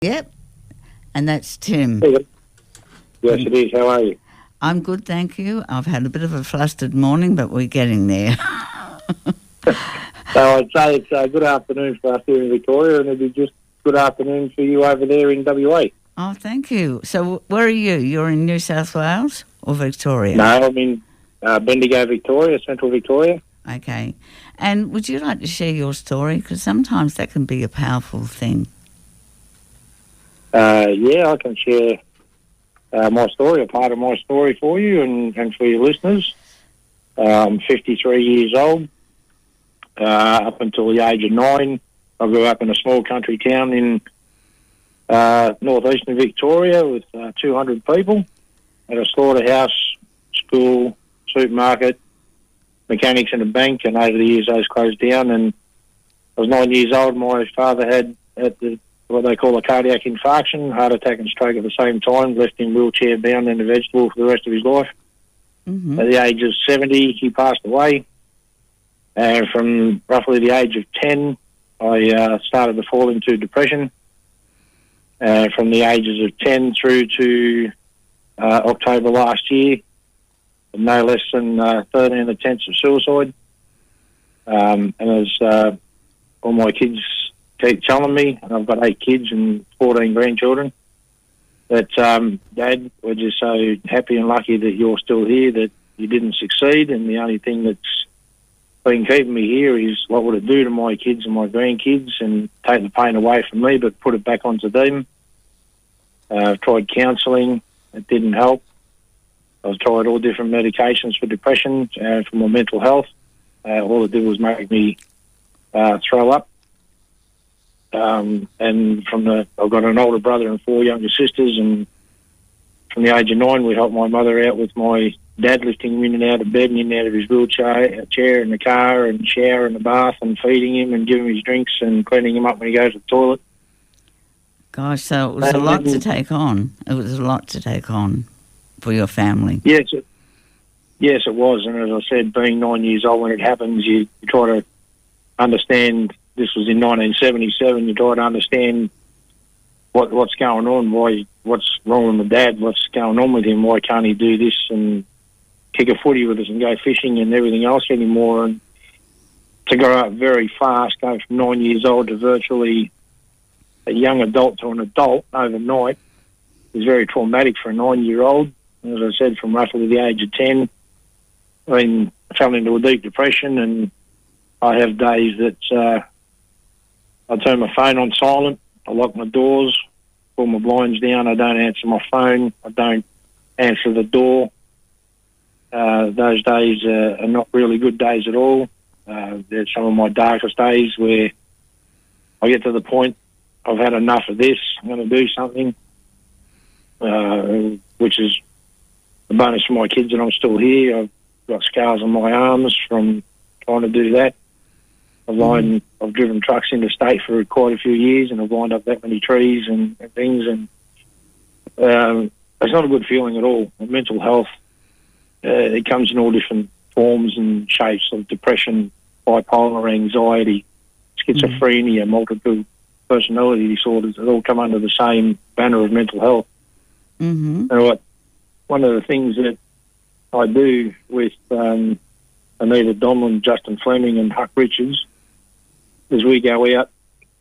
Yep, and that's Tim. Yes, it is. How are you? I'm good, thank you. I've had a bit of a flustered morning, but we're getting there. So I'd say it's a good afternoon for us here in Victoria, and it'd be just good afternoon for you over there in WA. Oh, thank you. So where are you? You're in New South Wales or Victoria? No, I'm in Bendigo, Victoria, Central Victoria. Okay. And would you like to share your story? Because sometimes that can be a powerful thing. Yeah, I can share my story, a part of my story for you and for your listeners. I'm 53 years old. Up until the age of 9, I grew up in a small country town in northeastern Victoria with 200 people at a slaughterhouse, school, supermarket, mechanics and a bank, and over the years those closed down. And I was 9 years old. My father had what they call a cardiac infarction, heart attack and stroke at the same time, left him wheelchair bound and a vegetable for the rest of his life. Mm-hmm. At the age of 70, he passed away. And from roughly the age of 10, I started to fall into depression. From the ages of 10 through to October last year, no less than 13 attempts of suicide. And as all my kids keep telling me, and I've got 8 kids and 14 grandchildren, that, Dad, we're just so happy and lucky that you're still here, that you didn't succeed, and the only thing that's been keeping me here is what would it do to my kids and my grandkids and take the pain away from me but put it back onto them. I've tried counselling. It didn't help. I've tried all different medications for depression, for my mental health. All it did was make me throw up. And I've got an older brother and 4 younger sisters, and from the age of 9 we helped my mother out with my dad lifting him in and out of bed and in and out of his wheelchair, chair in the car, and shower in the bath, and feeding him and giving him his drinks and cleaning him up when he goes to the toilet. Gosh, so it was a lot to take on. It was a lot to take on for your family. Yes, it was. And as I said, being 9 years old when it happens, you try to understand. This was in 1977. You try to understand what's going on, what's wrong with my dad, what's going on with him, why can't he do this and kick a footy with us and go fishing and everything else anymore. And to grow up very fast, go from 9 years old to virtually a young adult to an adult overnight is very traumatic for a 9-year-old. As I said, from roughly the age of 10, I fell into a deep depression, and I have days that I turn my phone on silent, I lock my doors, pull my blinds down, I don't answer my phone, I don't answer the door. Those days are not really good days at all. They're some of my darkest days where I get to the point, I've had enough of this, I'm going to do something, which is a bonus for my kids that I'm still here. I've got scars on my arms from trying to do that. I've driven trucks interstate for quite a few years, and I've lined up that many trees and things, and it's not a good feeling at all. And mental health, it comes in all different forms and shapes of depression, bipolar, anxiety, schizophrenia, multiple personality disorders. They all come under the same banner of mental health. Mm-hmm. And one of the things that I do with Anita Donlan, Justin Fleming and Huck Richards is we go out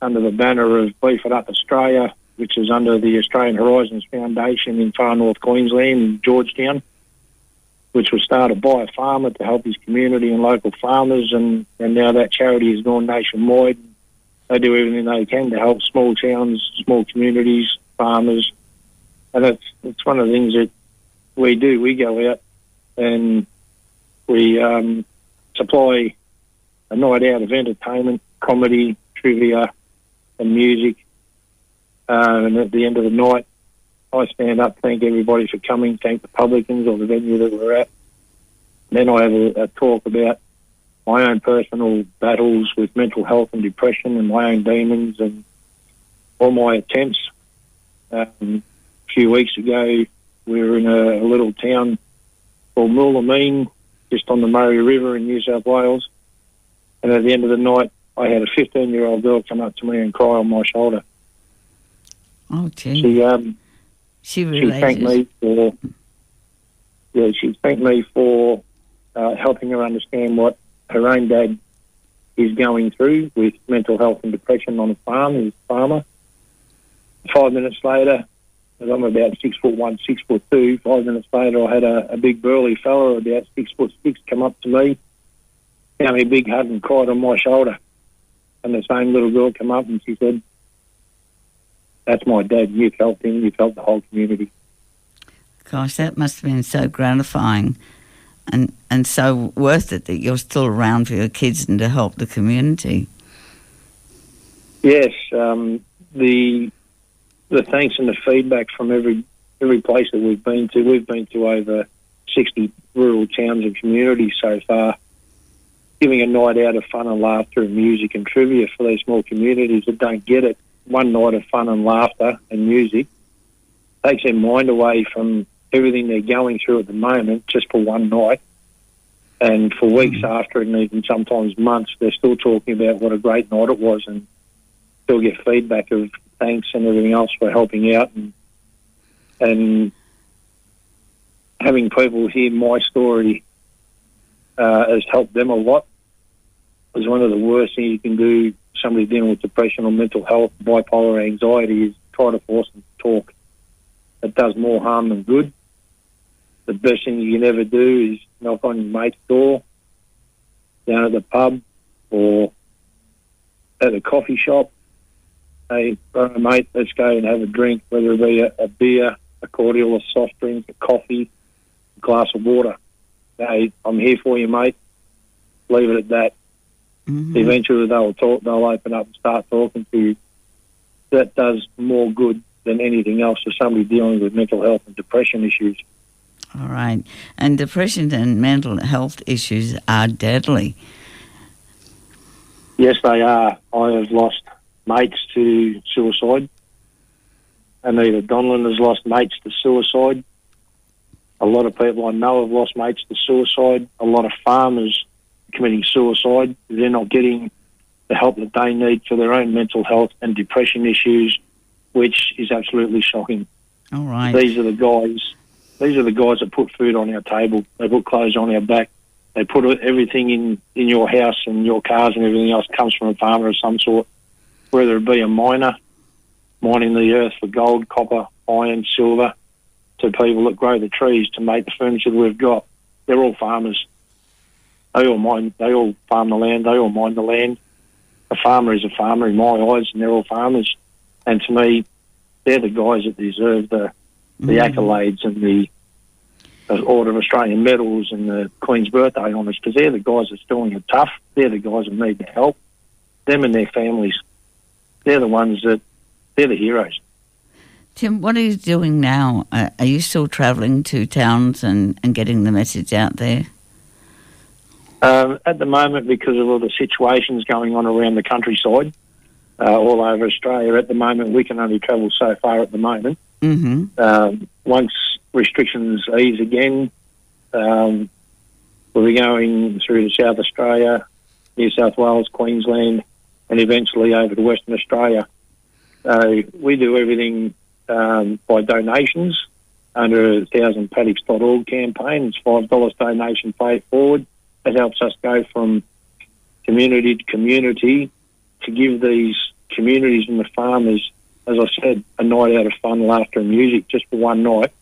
under the banner of BEEFitUP Australia, which is under the Australian Horizons Foundation in far north Queensland, in Georgetown, which was started by a farmer to help his community and local farmers, and now that charity has gone nationwide. They do everything they can to help small towns, small communities, farmers, and it's one of the things that we do. We go out and we supply a night out of entertainment, comedy, trivia and music. And at the end of the night, I stand up, thank everybody for coming, thank the publicans or the venue that we're at. Then I have a talk about my own personal battles with mental health and depression and my own demons and all my attempts. A few weeks ago, we were in a little town called Moolameen, just on the Murray River in New South Wales. And at the end of the night, I had a 15-year-old girl come up to me and cry on my shoulder. Oh, gee. She thanked me for... Yeah, she thanked me for helping her understand what her own dad is going through with mental health and depression on a farm. He's a farmer. 5 minutes later, as I'm about 6'1", 6'2", 5 minutes later I had a big burly fella about 6'6" come up to me, gave me a big hug and cried on my shoulder. And the same little girl come up and she said, "That's my dad. You've helped him. You've helped the whole community." Gosh, that must have been so gratifying and so worth it that you're still around for your kids and to help the community. Yes, the thanks and the feedback from every place that we've been to over 60 rural towns and communities so far, giving a night out of fun and laughter and music and trivia for these small communities that don't get it. One night of fun and laughter and music takes their mind away from everything they're going through at the moment just for one night. And for weeks after it, and even sometimes months, they're still talking about what a great night it was and still get feedback of thanks and everything else for helping out. And having people hear my story has helped them a lot. It's one of the worst things you can do, somebody dealing with depression or mental health, bipolar anxiety, is try to force them to talk. It does more harm than good. The best thing you can ever do is knock on your mate's door, down at the pub or at a coffee shop. Hey, mate, let's go and have a drink, whether it be a beer, a cordial, a soft drink, a coffee, a glass of water. Hey, I'm here for you, mate. Leave it at that. Mm-hmm. Eventually they'll talk, they'll open up and start talking to you. That does more good than anything else for somebody dealing with mental health and depression issues. All right. And depression and mental health issues are deadly. Yes, they are. I have lost mates to suicide. Anita Donlan has lost mates to suicide. A lot of people I know have lost mates to suicide. A lot of farmers committing suicide. They're not getting the help that they need for their own mental health and depression issues, which is absolutely shocking. All right. These are the guys that put food on our table. They put clothes on our back. They put everything in your house and your cars and everything else comes from a farmer of some sort, whether it be a miner mining the earth for gold, copper, iron, silver, to people that grow the trees to make the furniture that we've got. They're all farmers. They all farm the land, they all mine the land. A farmer is a farmer in my eyes, and they're all farmers. And to me, they're the guys that deserve the accolades and the Order of Australian medals and the Queen's birthday honours, because they're the guys that's doing it tough. They're the guys that need the help. Them and their families. They're the ones that, they're the heroes. Tim, what are you doing now? Are you still travelling to towns and getting the message out there? At the moment, because of all the situations going on around the countryside, all over Australia, at the moment, we can only travel so far at the moment. Mm-hmm. Once restrictions ease again, we'll be going through to South Australia, New South Wales, Queensland, and eventually over to Western Australia. We do everything by donations under a 1000paddocks.org campaign. It's $5 donation, pay it forward. It helps us go from community to community to give these communities and the farmers, as I said, a night out of fun, laughter and music just for one night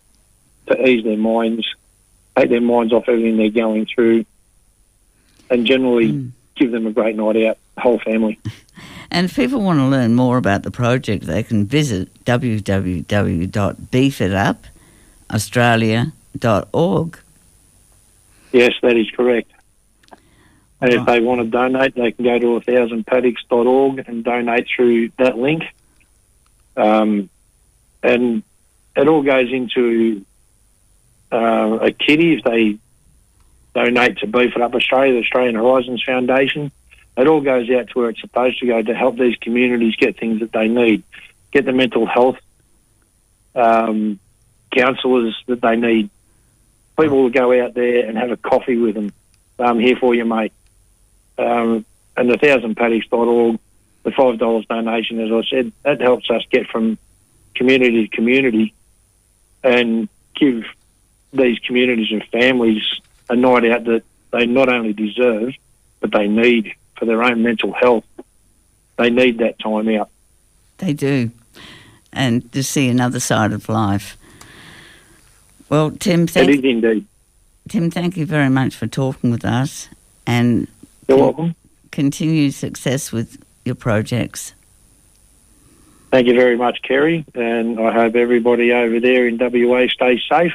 to ease their minds, take their minds off everything they're going through, and generally give them a great night out, the whole family. And if people want to learn more about the project, they can visit www.BEEFitUpaustralia.org. Yes, that is correct. And if they want to donate, they can go to 1000paddocks.org and donate through that link. And it all goes into a kitty if they donate to Beef It Up Australia, the Australian Horizons Foundation. It all goes out to where it's supposed to go to help these communities get things that they need, get the mental health counsellors that they need. People will go out there and have a coffee with them. I'm here for you, mate. And the 1000paddocks.org, the $5 donation, as I said, that helps us get from community to community and give these communities and families a night out that they not only deserve, but they need for their own mental health. They need that time out. They do. And to see another side of life. Well, Tim, It is indeed. Tim, thank you very much for talking with us, and You're welcome. Continued success with your projects. Thank you very much, Kerry, and I hope everybody over there in WA stays safe,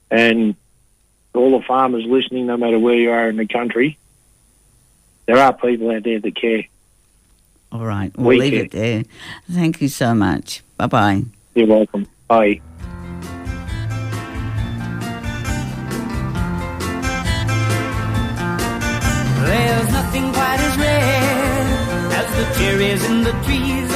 and all the farmers listening, no matter where you are in the country, there are people out there that care. All right, we'll leave it there. Thank you so much. Bye-bye. You're welcome. Bye. There's nothing quite as rare as the cherries in the trees